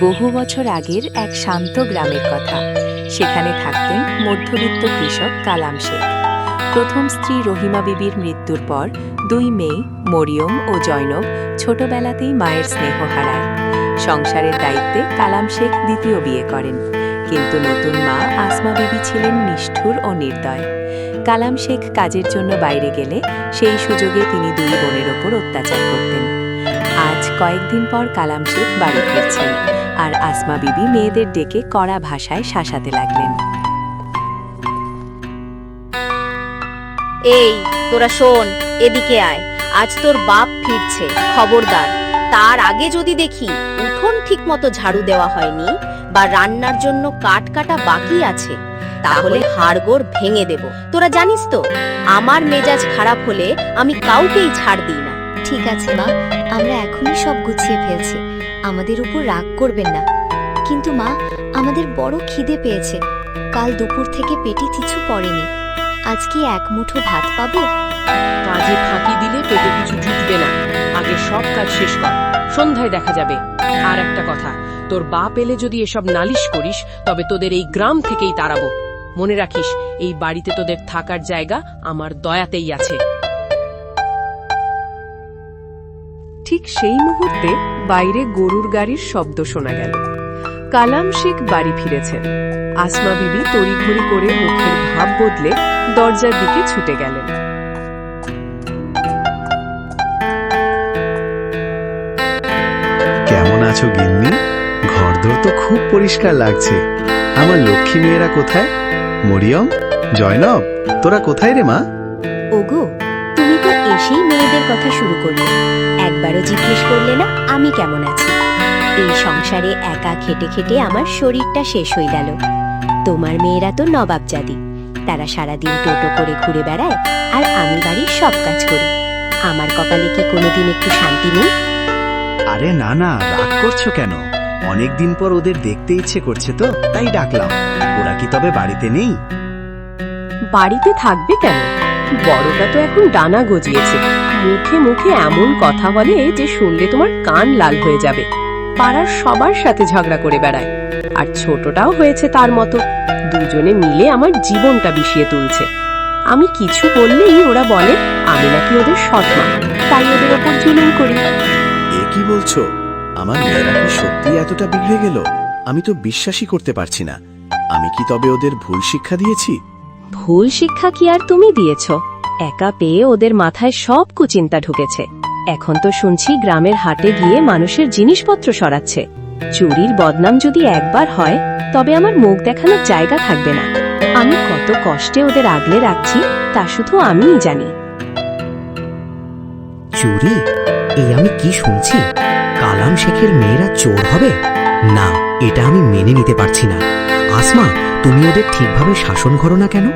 বহু বছর আগের এক শান্ত গ্রামের কথা। সেখানে থাকতেন মধ্যবিত্ত কৃষক কালাম শেখ। প্রথম স্ত্রী রহিমা বিবির মৃত্যুর পর দুই মেয়ে মরিয়ম ও জয়নব ছোটবেলাতেই মায়ের স্নেহ হারায়। সংসারের দায়িত্বে কালাম শেখ দ্বিতীয় বিয়ে করেন, কিন্তু নতুন মা আসমা বিবি ছিলেন নিষ্ঠুর ও নির্দয়। কালাম শেখ কাজের জন্য বাইরে গেলে সেই সুযোগে তিনি দুই বোনের ওপর অত্যাচার করতেন। আজ কয়েকদিন পর কালাম শেখ বাড়ি ফিরছেন, আর আসমা বিবি মেয়েদের ডেকে কড়া ভাষায় শাসাতে লাগলেন। এই তোরা শোন, এদিকে আয়। আজ তোর বাপ ফিরছে, খবরদার। তার আগে যদি দেখি উঠোন ঠিক মতো ঝাড়ু দেওয়া হয়নি বা রান্নার জন্য কাঠ কাটা বাকি আছে, তাহলে হাড়গোড় ভেঙে দেব। তোরা জানিস তো, আমার মেজাজ খারাপ হলে আমি কাউকেই ছাড় দিই না। ঠিক আছে মা, আমরা এখনই সব গুছিয়ে ফেলছি, আমাদের উপর রাগ করবেন না। কিন্তু মা, আমাদের বড় খিদে পেয়েছে। কাল দুপুর থেকে পেটে কিছু পড়েনি। আজ কি এক মুঠো ভাত পাবো? কাজে ফাঁকি দিলে পেটে কিছু জুটবে না। আগে সব কাজ শেষ কর, সন্ধ্যায় দেখা যাবে। আর একটা কথা, তোর বাপ এলে যদি এসব নালিশ করিস, তবে তোদের এই গ্রাম থেকেই তাড়াবো। মনে রাখিস, এই বাড়িতে তোদের থাকার জায়গা আমার দয়াতেই আছে। ঠিক সেই মুহূর্তে বাইরে গরুর গাড়ির শব্দ শোনা গেল। কালাম শেখ বাড়ি ফিরেছেন। আসমা বিবি তড়িঘড়ি করে মুখের ভাব বদলে দরজার দিকে ছুটে গেলেন। কেমন আছো গিন্নি? ঘরদোর তো খুব পরিষ্কার লাগছে। আমার লক্ষ্মী মেয়েরা কোথায়? মরিয়ম, জয়নব, তোরা কোথায় রে মা? ওগো, তুমি তো এসেই মেয়েদের কথা শুরু করলে। একবারও জিজ্ঞেস করলে না আমি কেমন আছি। এই সংসারে একা খেটে খেটে আমার শরীরটা শেষ হয়ে গেল। তোমার মেয়েরা তো নবাবজাদি, তারা সারাদিন টোটো করে ঘুরে বেড়ায়, আর আমি বাড়ির সব কাজ করি। আমার কপালে কি কোনোদিন একটু শান্তি নেই? আরে না না, রাগ করছো কেন? অনেকদিন পর ওদের দেখতে ইচ্ছে করছে তো, তাই ডাকলাম। ওরা কি তবে বাড়িতে নেই? বাড়িতে থাকবে কেন? বড়টা তো এখন ডানা গজিয়েছে, মুখে মুখে এমন কথা বলে যে শুনলে তোমার কান লাল হয়ে যাবে। পাড়ার সবার সাথে ঝগড়া করে বেড়ায়। আর ছোটটাও হয়েছে তার মতো। দুজনে মিলে আমার জীবনটা বিষিয়ে তুলছে। আমি কিছু বললেই ওরা বলে আমি নাকি ওদের সৎ মা, তাই ওদের ওপর জুলুম করি। এ কি বলছো? আমার মেয়েরা কি সত্যি এতটা বিগড়ে গেল? আমি তো বিশ্বাসই করতে পারছি না। আমি কি তবে ওদের ভুল শিক্ষা দিয়েছি? ভুল শিক্ষা কি আর তুমি দিয়েছ? একা পেয়ে ওদের মাথায় সব কুচিন্তা ঢুকেছে। এখন তো শুনছি গ্রামের হাটে গিয়ে মানুষের জিনিসপত্র সরাচ্ছে। চুরির বদনাম যদি একবার হয়, তবে আমার মুখ দেখানোর জায়গা থাকবে না। আমি কত কষ্টে ওদের আগলে রাখছি তা শুধু আমিই জানি। চুরি? এই আমি কি শুনছি? কালাম শেখের মেয়েরা চোর হবে? না, এটা আমি মেনে নিতে পারছি না। আসমা, তুমি ওদের ঠিকভাবে শাসন করো না কেন?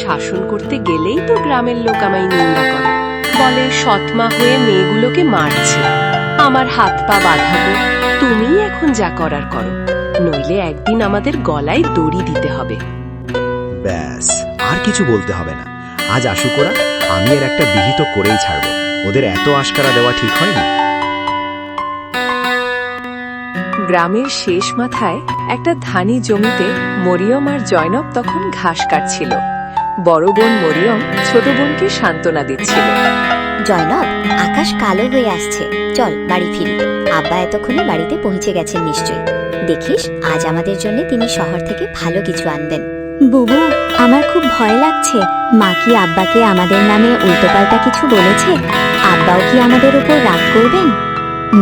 শাসন করতে গেলেই তো গ্রামের লোক আমায় নিন্দা করে, বলে সৎমা হয়ে মেয়েগুলোকে মারছে। আমার হাত পা বাঁধা গো, তুমিই এখন যা করার করো, নইলে একদিন আমাদের গলায় দড়ি দিতে হবে। ব্যাস, আর কিছু বলতে হবে না। আজ আসুক ওরা, আমি এর একটা বিহিত করেই ছাড়বো। ওদের এত আশকারা দেওয়া ঠিক হয়নি। গ্রামের শেষ মাথায় একটা ধানি জমিতে মরিয়ম আর জয়নব তখন ঘাস কাটছিল। বড় বোন মরিয়ম ছোট বোনকে সান্ত্বনা দিচ্ছিল। জয়নব, আকাশ কালো হয়ে আসছে, চল বাড়ি ফিরি। আব্বা এতক্ষণে বাড়িতে পৌঁছে গেছেন নিশ্চয়ই। দেখিস, আজ আমাদের জন্য তিনি শহর থেকে ভালো কিছু আনবেন। বুবু, আমার খুব ভয় লাগছে। মা কি আব্বাকে আমাদের নামে উল্টোপাল্টা কিছু বলেছে? আব্বাও কি আমাদের উপর রাগ করবেন?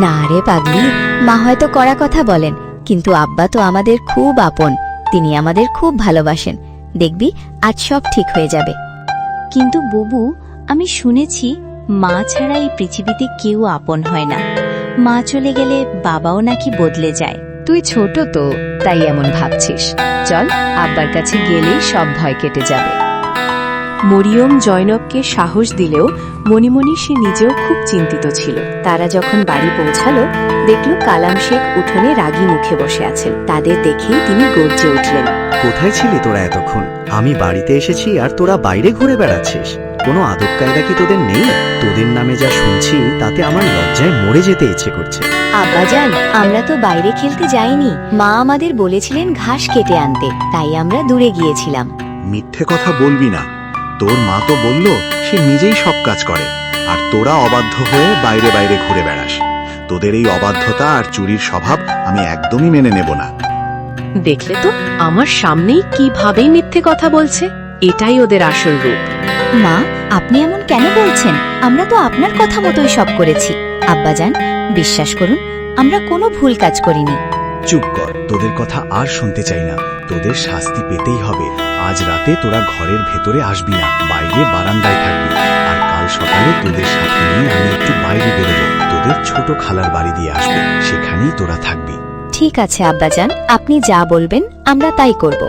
না রে পাগলি, মা হয়তো কড়া কথা বলেন, কিন্তু আব্বা তো আমাদের খুব আপন। তিনি আমাদের খুব ভালোবাসেন। দেখবি, আজ সব ঠিক হয়ে যাবে। কিন্তু বুবু, আমি শুনেছি মা ছাড়া এই পৃথিবীতে কেউ আপন হয় না। মা চলে গেলে বাবাও নাকি বদলে যায়। তুই ছোট তো, তাই এমন ভাবছিস। চল, আব্বার কাছে গেলেই সব ভয় কেটে যাবে। মরিয়ম জয়নবকে সাহস দিলেও মনে মনে সে নিজেও খুব চিন্তিত ছিল। তারা যখন বাড়ি পৌঁছালো, দেখল কালাম শেখ উঠোনে রাগী মুখে বসে আছেন। তাদের দেখেই তিনি গর্জে উঠলেন। কোথায় ছিলি তোরা এতক্ষণ? আমি বাড়িতে এসেছি আর তোরা বাইরে ঘুরে বেড়াচ্ছিস। কোনো আদব কায়দা কি তোদের নেই? তোদের নামে যা শুনছি তাতে আমার লজ্জায় মরে যেতে ইচ্ছে করছে। আব্বাজান, আমরা তো বাইরে খেলতে যাইনি। মা আমাদের বলেছিলেন ঘাস কেটে আনতে, তাই আমরা দূরে গিয়েছিলাম। মিথ্যে কথা বলবি না। তোর মা তো বলল সে নিজেই সব কাজ করে, আর তোরা অবাধ্য হয়ে বাইরে বাইরে ঘুরে বেড়াস। তোদের এই অবাধ্যতা আর চুরির স্বভাব আমি একদমই মেনে নেব না। দেখলে তো আমার সামনেই কিভাবেই মিথ্যে কথা বলছে। এটাই ওদের আসল রূপ। মা, আপনি এমন কেন বলছেন? আমরা তো আপনার কথা মতোই সব করেছি। আব্বাজান, বিশ্বাস করুন, আমরা কোনো ভুল কাজ করিনি। চুপ কর, তোদের কথা আর শুনতে চাই না। তোদের শাস্তি পেতেই হবে। আজ রাতে তোরা ঘরের ভেতরে আসবি না, বাইরে বারান্দায় থাকবি। আর কাল সকালে তোদের সাথে নিয়ে আমি একটু বাইরে বেরোবো। তোদের ছোট খালার বাড়ি দিয়ে আসবো, সেখানেই তোরা থাকবি। ঠিক আছে আব্বাজান, আপনি যা বলবেন আমরা তাই করব।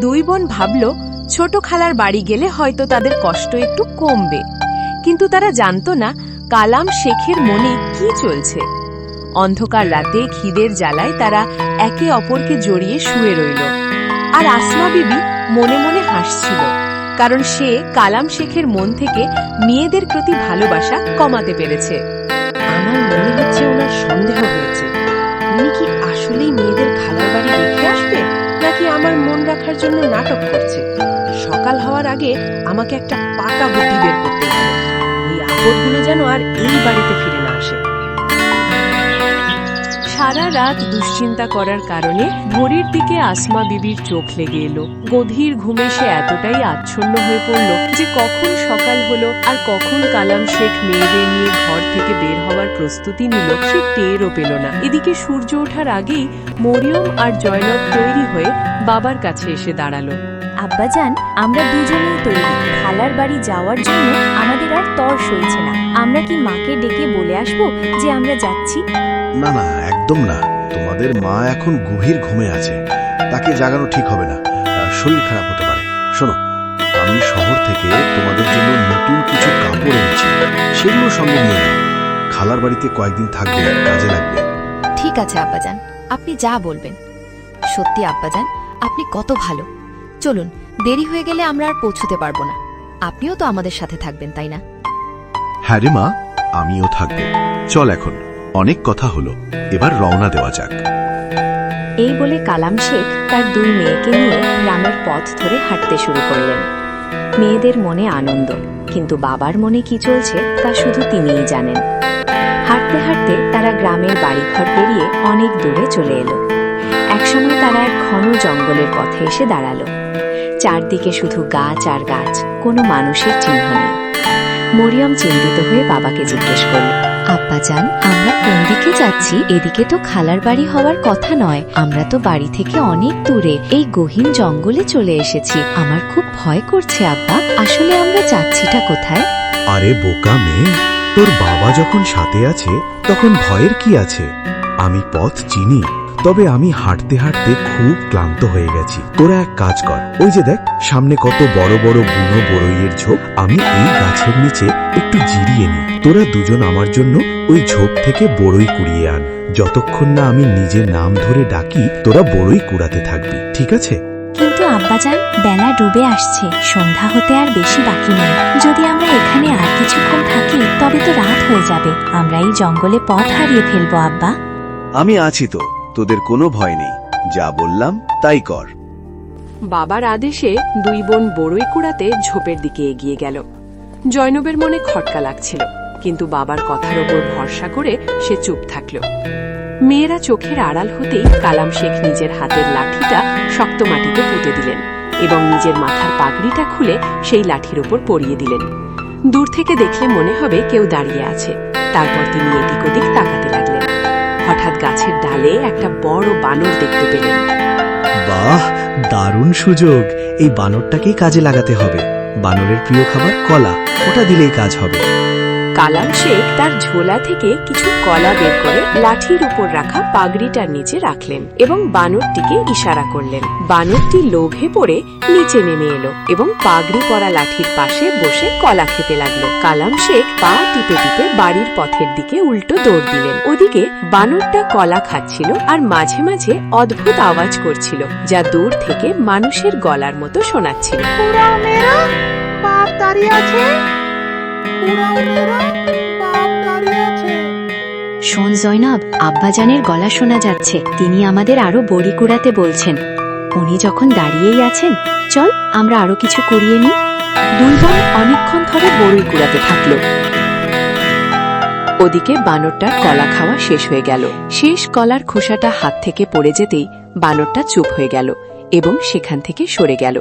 দুই বোন ভাবল ছোট খালার বাড়ি গেলে হয়তো তাদের কষ্ট একটু কমবে, কিন্তু তারা জানতো না কালাম শেখের মনে কি চলছে। অন্ধকার রাতে খিদের জ্বালায় তারা একে অপরকে জড়িয়ে শুয়ে রইল। আর আসমা বিবি মনে মনে হাসছিল, কারণ সে কালাম শেখের মন থেকে মেয়েদের প্রতি ভালোবাসা কমাতে পেরেছে। আমার মনে হচ্ছে ওনার সন্দেহ হয়েছে। উনি কি আসলেই মেয়েদের খালার বাড়ি রেখে আসবে, নাকি আমার মন রাখার জন্য নাটক করছে? সকাল হওয়ার আগে আমাকে একটা পাকা বুদ্ধি বের করতে হবে। ওই আপদগুলো যেন আর এই বাড়িতে ফিরে না আসে। সারা রাত দুশ্চিন্তা করার কারণে ভোরের দিকে আসমা বিবির চোখ লেগে এলো। গভীর ঘুমে সে এতটাই আচ্ছন্ন হয়ে পড়ল যে কখন সকাল হলো আর কখন কালাম শেখ মেয়েদের নিয়ে ঘর থেকে বের হওয়ার প্রস্তুতি নিল সে টেরও পেল না। এদিকে সূর্য ওঠার আগেই মরিয়ম আর জয়নব তৈরি হয়ে বাবার কাছে এসে দাঁড়ালো। আব্বাজান, আমরা দুজনেই তৈরি। খালার বাড়ি যাওয়ার জন্য আমাদের আর তর সইছে না। আমরা কি মাকে ডেকে বলে আসবো যে আমরা যাচ্ছি? না না, একদম না। তোমাদের মা এখন গভীর ঘুমে আছে, তাকে জাগানো ঠিক হবে না। শরীর খারাপ হতে পারে। শোনো, আমি শহর থেকে তোমাদের জন্য নতুন কিছু কাপড় এনেছি, সেগুলো সঙ্গে নিয়ে নাও। খালার বাড়িতে কয়েকদিন থাকবে, কাজে লাগবে। ঠিক আছে আব্বাজান, আপনি যা বলবেন। সত্যি আব্বাজান, আপনি কত ভালো। চলুন, দেরি হয়ে গেলে আমরা আর পৌঁছতে পারবো না। আপনিও তো আমাদের সাথে থাকবেন, তাই না? হ্যাঁ রে মা, আমিও থাকবো। চল, এখন অনেক কথা হলো, এবার রওনা দেওয়া যাক। এই বলে কালাম শেখ তার দুই মেয়েকে নিয়ে গ্রামের পথ ধরে হাঁটতে শুরু করলেন। মেয়েদের মনে আনন্দ, কিন্তু বাবার মনে কি চলছে তা শুধু তিনিই জানেন। হাঁটতে হাঁটতে তারা গ্রামের বাড়িঘর পেরিয়ে অনেক দূরে চলে এলো। একসময় তারা এক ঘন জঙ্গলের পথে এসে দাঁড়ালো। চারদিকে শুধু গাছ আর গাছ, কোনো মানুষের চিহ্ন নেই। মরিয়ম চিন্তিত হয়ে বাবাকে জিজ্ঞেস করল, আব্বাজান, আমরা কোন দিকে যাচ্ছি? এদিকে তো খালার বাড়ি হওয়ার কথা নয়। আমরা তো বাড়ি থেকে অনেক দূরে এই গহীন জঙ্গলে চলে এসেছি। আমার খুব ভয় করছে আব্বা। আসলে আমরা যাচ্ছিটা কোথায়? আরে বোকা মেয়ে, তোর বাবা যখন সাথে আছে তখন ভয়ের কি আছে? আমি পথ চিনি, তবে আমি হাঁটতে হাঁটতে খুব ক্লান্ত হয়ে গেছি। তোরা এক কাজ কর, ওই যে দেখ সামনে কত বড় বড় বুনো বড়ইয়ের ঝোপ। আমি এই গাছের নিচে একটু জিরিয়ে নি। তোরা দুজন আমার জন্য ওই ঝোপ থেকে বড়ই কুড়িয়ে আন। যতক্ষণ না আমি নিজের নাম ধরে ডাকি, তোরা বড়ই কুড়াতে থাকবি, ঠিক আছে? কিন্তু আব্বাজান, বেলা ডুবে আসছে, সন্ধ্যা হতে আর বেশি বাকি নেই। যদি আমরা এখানে আর কিছুক্ষণ থাকি তবে তো রাত হয়ে যাবে। আমরা এই জঙ্গলে পথ হারিয়ে ফেলবো আব্বা। আমি আছি তো, তোদের কোনো ভয় নেই। যা বললাম তাই কর। বাবার আদেশে দুই বোন বড়ই কুড়াতে ঝোপের দিকে এগিয়ে গেল। জয়নবের মনে খটকা লাগছিল, কিন্তু বাবার কথার ওপর ভরসা করে সে চুপ থাকল। মেয়েরা চোখের আড়াল হতেই কালাম শেখ নিজের হাতের লাঠিটা শক্ত মাটিতে পুঁতে দিলেন এবং নিজের মাথার পাগড়িটা খুলে সেই লাঠির ওপর পরিয়ে দিলেন। দূর থেকে দেখলে মনে হবে কেউ দাঁড়িয়ে আছে। তারপর তিনি এদিক ওদিক তাকাতে লাগলেন। হঠাৎ গাছের ডালে একটা বড় বানর দেখতে পেলেন। বাহ, দারুণ সুযোগ! এই বানরটাকেই কাজে লাগাতে হবে। বানরের প্রিয় খাবার কলা, ওটা দিলেই কাজ হবে। কালাম শেখ তার ঝোলা থেকে কিছু কলা বের করে লাঠির উপর রাখা পাগড়িটার নিচে রাখলেন এবং বানরটিকে ইশারা করলেন। বানরটি লোভে পড়ে নিচে নেমে এলো এবং পাগড়ি পরা লাঠির পাশে বসে কলা খেতে লাগলো। কালাম শেখ পা টিপে টিপে বাড়ির পথের দিকে উল্টো দৌড় দিলেন। ওদিকে বানরটা কলা খাচ্ছিল আর মাঝে মাঝে অদ্ভুত আওয়াজ করছিল, যা দূর থেকে মানুষের গলার মতো শোনাচ্ছিল। বাপ দাঁড়িয়ে আছে, ওরাও মেয়েরা বাপ দাঁড়িয়ে আছে। শোন জয়নব, আব্বাজানের গলা শোনা যাচ্ছে। তিনি আমাদের আরো বড়ি কুড়াতে বলছেন। উনি যখন দাঁড়িয়েই আছেন, চল আমরা আরো কিছু কুড়িয়ে নিই। দুই বোন অনেকক্ষণ ধরে বড়ই কুড়াতে থাকলো। ওদিকে বানরটার কলা খাওয়া শেষ হয়ে গেল। শেষ কলার খোসাটা হাত থেকে পড়ে যেতেই বানরটা চুপ হয়ে গেল এবং সেখান থেকে সরে গেল।